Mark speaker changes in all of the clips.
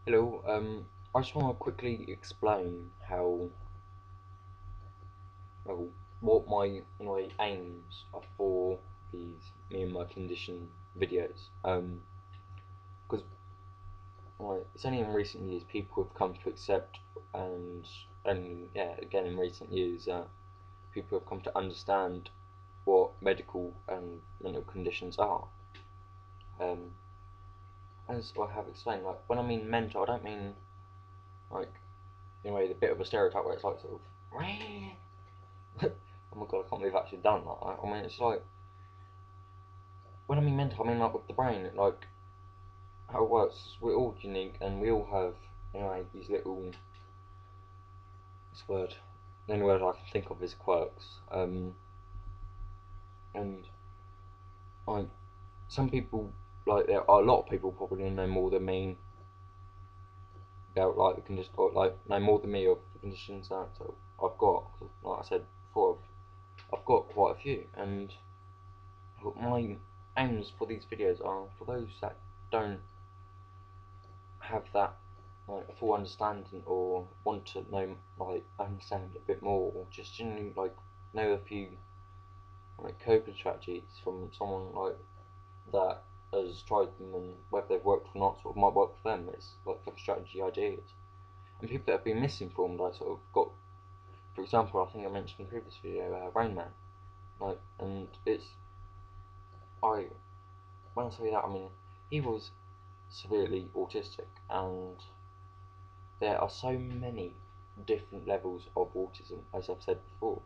Speaker 1: Hello, I just want to quickly explain how, well, what my aims are for these me and my condition videos. Because it's only in recent years people have come to accept, and yeah, again in recent years, people have come to understand what medical and mental conditions are. Um, as I have explained, like when I mean mental, I don't mean like in a way the bit of a stereotype where it's like sort of oh my god, I can't believe I've actually done that. I mean, it's like, when I mean mental, I mean like with the brain, like how it works. We're all unique and we all have, these little, this word, the only word I can think of is quirks. And like, some people, like, there are a lot of people probably know more than me about like the condition, or like know more than me of the conditions that I've got. Like I said before, I've got quite a few, and my aims for these videos are for those that don't have that like a full understanding or want to know like understand a bit more or just generally like know a few like coping strategies from someone like that has tried them and whether they've worked or not sort of might work for them. It's like strategy ideas and people that have been misinformed like sort of got, for example, I think I mentioned in the previous video, Rain Man, like, and it's, I when I say that, I mean he was severely autistic, and there are so many different levels of autism, as I've said before,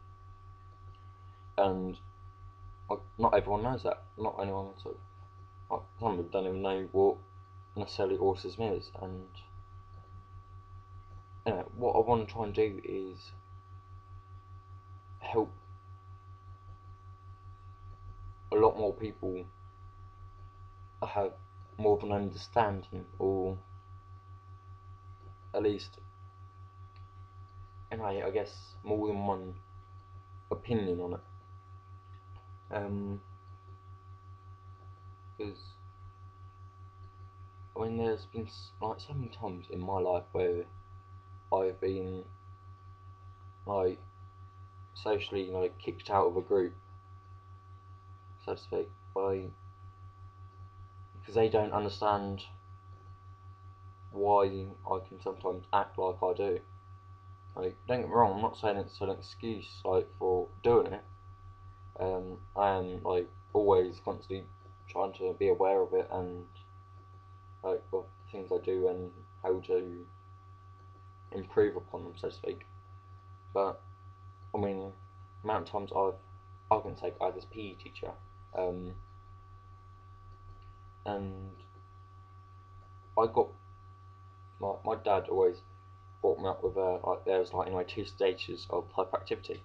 Speaker 1: and like, not everyone knows that. Not anyone sort of, like, some people don't even know what necessarily autism is, and what I want to try and do is help a lot more people have more of an understanding, or at least, I guess more than one opinion on it. Because I mean, there's been like so many times in my life where I've been like socially like kicked out of a group, so to speak, by because they don't understand why I can sometimes act like I do. Like, don't get me wrong, I'm not saying it's an excuse like for doing it. I am like always constantly trying to be aware of it and like of things I do and how to improve upon them, so to speak. But I mean, the amount of times I can take I was PE teacher, um, and I got my dad always brought me up with like there's like anyway two stages of hyperactivity.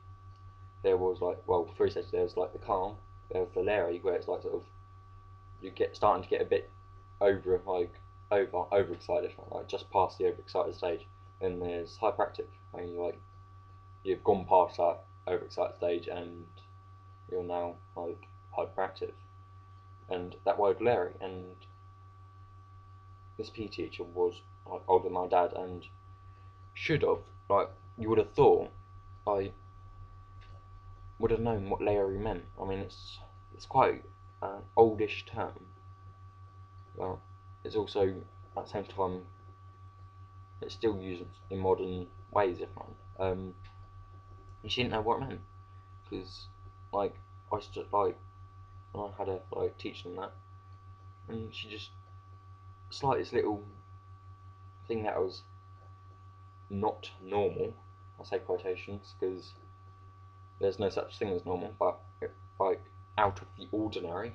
Speaker 1: There was like, well, three stages. There was like the calm, there was the Larry where it's like sort of you get starting to get a bit overexcited, like just past the overexcited stage. Then there's hyperactive, when you like you've gone past that overexcited stage and you're now like hyperactive. And that word Larry, and this PE teacher was like older than my dad and should have, like, you would have thought I would have known what Larry meant. I mean, it's quite an oldish term, but it's also at the same time it's still used in modern ways. If not, and she didn't know what it meant because, like, I just like I had her like teaching that, and she just slightest little thing that was not normal. I say quotations because there's no such thing as normal, but like out of the ordinary.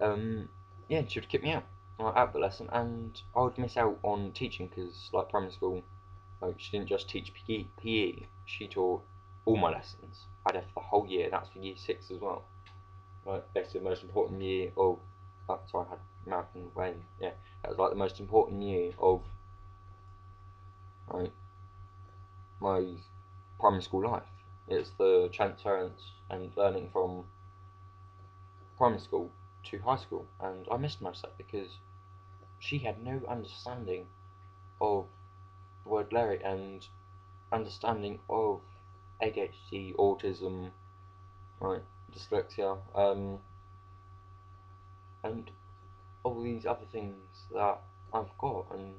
Speaker 1: um, yeah, she would kick me out, like, out of the lesson, and I would miss out on teaching because, like, primary school, like, she didn't just teach PE, she taught all my lessons. I had her for the whole year. That's for year six as well. Like, basically the most important year of. Oh, sorry, I had American brain. Yeah, that was like the most important year of like my primary school life. It's the transference and learning from primary school to high school, and I missed most of that because she had no understanding of the word Larry and understanding of ADHD, autism, right, dyslexia, and all these other things that I've got, and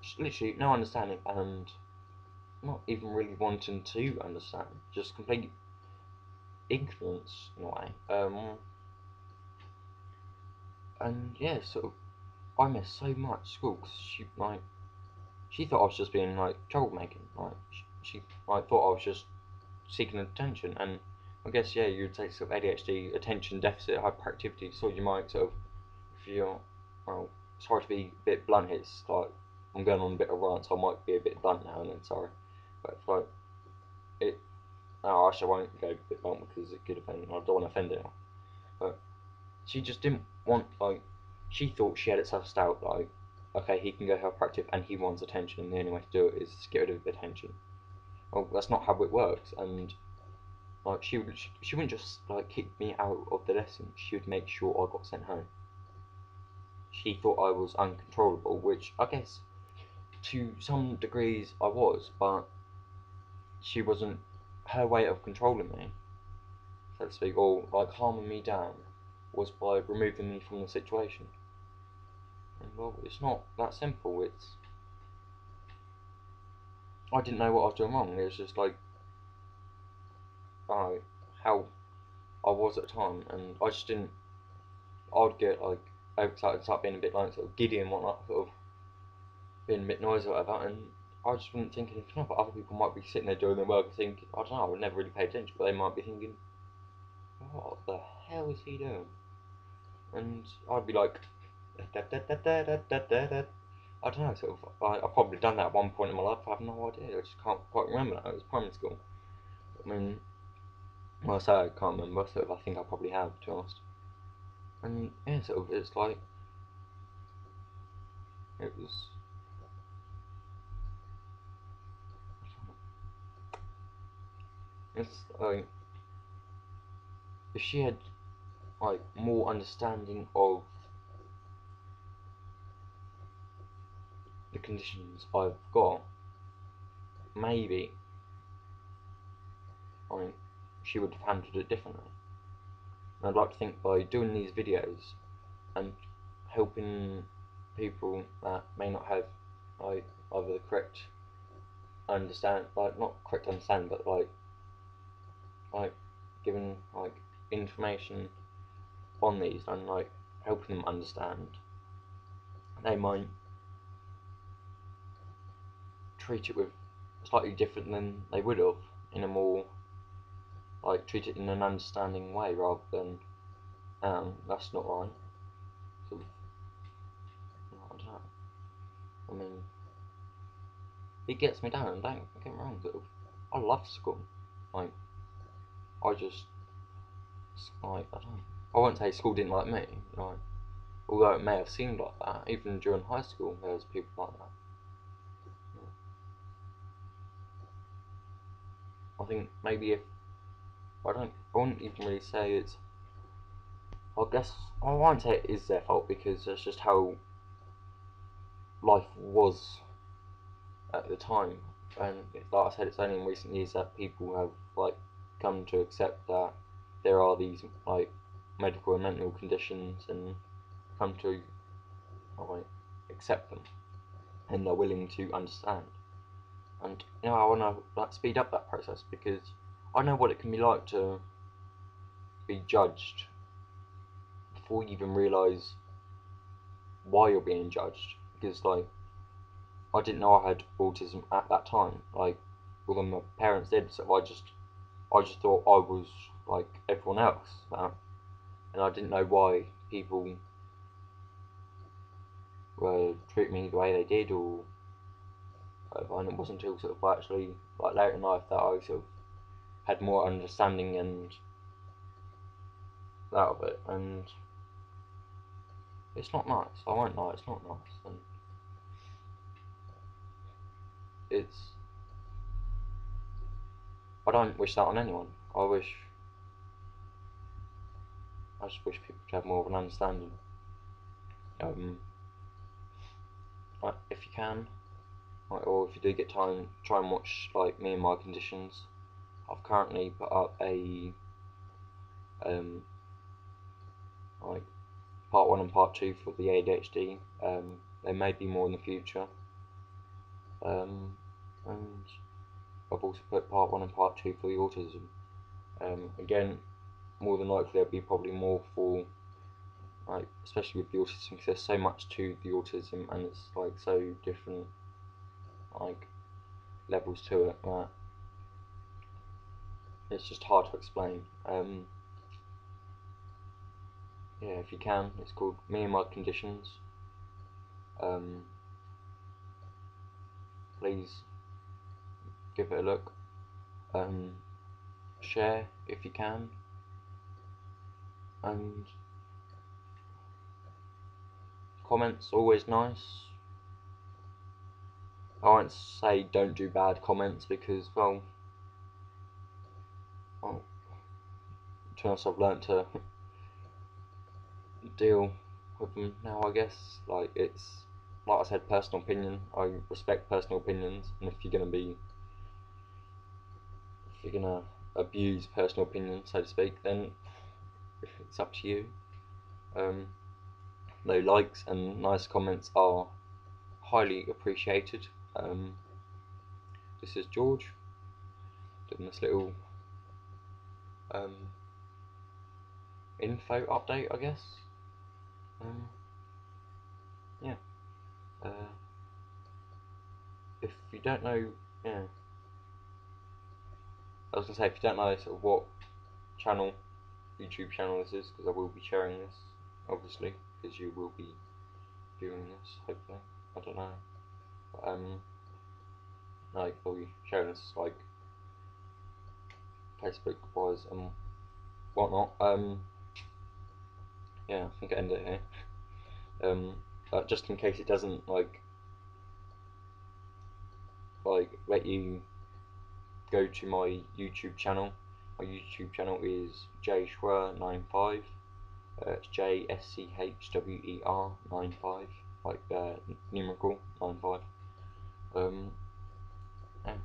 Speaker 1: just literally no understanding and not even really wanting to understand, just complete ignorance in a way. And yeah, so I missed so much school because she thought I was just being like troublemaking, like she like thought I was just seeking attention, and I guess yeah, you'd say sort of ADHD, attention deficit hyperactivity, so you might sort of feel, well, it's hard to be a bit blunt here, it's like I'm going on a bit of rant, so I might be a bit blunt now and then, sorry, but it's like it. No, actually, I won't go a bit blunt because it could offend. I don't want to offend anyone. But she just didn't want like. She thought she had it sussed out. Like, okay, he can go hyperactive and he wants attention, and the only way to do it is to get rid of attention. Well, that's not how it works. And like, she wouldn't just like kick me out of the lesson. She would make sure I got sent home. She thought I was uncontrollable, which I guess to some degrees I was, but she wasn't. Her way of controlling me, so to speak, or like harming me down, was by removing me from the situation. And well, it's not that simple. It's I didn't know what I was doing wrong. It was just like uh, how I was at the time, and I just didn't. I'd get like overexcited, start being a bit like sort of giddy and whatnot, sort of being a bit noisy or whatever, and I just wouldn't think anything of it. Other people might be sitting there doing their work and think, I don't know, I would never really pay attention, but they might be thinking, what the hell is he doing? And I'd be like, da, da, da, da, da, da, da, da. I don't know, sort of. I've probably done that at one point in my life. I have no idea. I just can't quite remember now. It was primary school. I mean, well, I say I can't remember. Sort of, I think I probably have, to be honest. And yeah, sort of, it's like it was. It's like if she had like more understanding of the conditions I've got, maybe like she would have handled it differently. And I'd like to think by doing these videos and helping people that may not have like either the correct understand, like not correct understand, but like giving like information on these and like helping them understand, they might treat it with slightly different than they would have in a more like treat it in an understanding way rather than that's not right. Sort of, I don't know. I mean, it gets me down. Don't get me wrong. Sort of, I love school. Like I just like I don't know. I won't say school didn't like me. Like although it may have seemed like that, even during high school there was people like that. I think maybe if I wouldn't even really say it's. I guess I won't say it is their fault because that's just how life was at the time. And like I said, it's only in recent years that people have like come to accept that there are these like medical and mental conditions and come to like accept them and they're willing to understand. And you know, I want to like speed up that process because I know what it can be like to be judged before you even realise why you're being judged. Because like I didn't know I had autism at that time. Like although my parents did, so I just thought I was like everyone else, and I didn't know why people were treating me the way they did, or and it wasn't until sort of actually like later in life that I sort of had more understanding and that of it, and it's not nice. I won't lie, it's not nice, and it's I don't wish that on anyone. I just wish people could have more of an understanding. Um, if you can, like, or if you do get time, try and watch like Me and My Conditions. I've currently put up a like part 1 and part 2 for the ADHD. There may be more in the future, and I've also put part 1 and part 2 for the autism. Again, more than likely there'll be probably more for, like, especially with the autism, because there's so much to the autism and it's like so different, like, levels to it that it's just hard to explain. Yeah, if you can, it's called Me and My Conditions. Please give it a look. Share if you can, and comments always nice. I won't say don't do bad comments because, well, to be honest, I've learnt to deal with them now, I guess. Like, it's, like I said, personal opinion. I respect personal opinions, and if you're gonna abuse personal opinion, so to speak, then it's up to you. Though likes and nice comments are highly appreciated. This is George doing this little info update, I guess. Yeah. If you don't know, yeah. I was gonna say, if you don't know sort of what channel, YouTube channel this is, because I will be sharing this, obviously, because you will be viewing this, hopefully. I don't know. But, like, I'll be sharing this, like, Facebook wise and whatnot. Yeah, I think I end it here. Just in case it doesn't like let you go to my YouTube channel. My YouTube channel is jschwer95. It's JSCHWER95, like numerical 95. Yeah.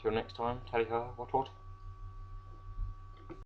Speaker 1: Till next time, tally ho, what?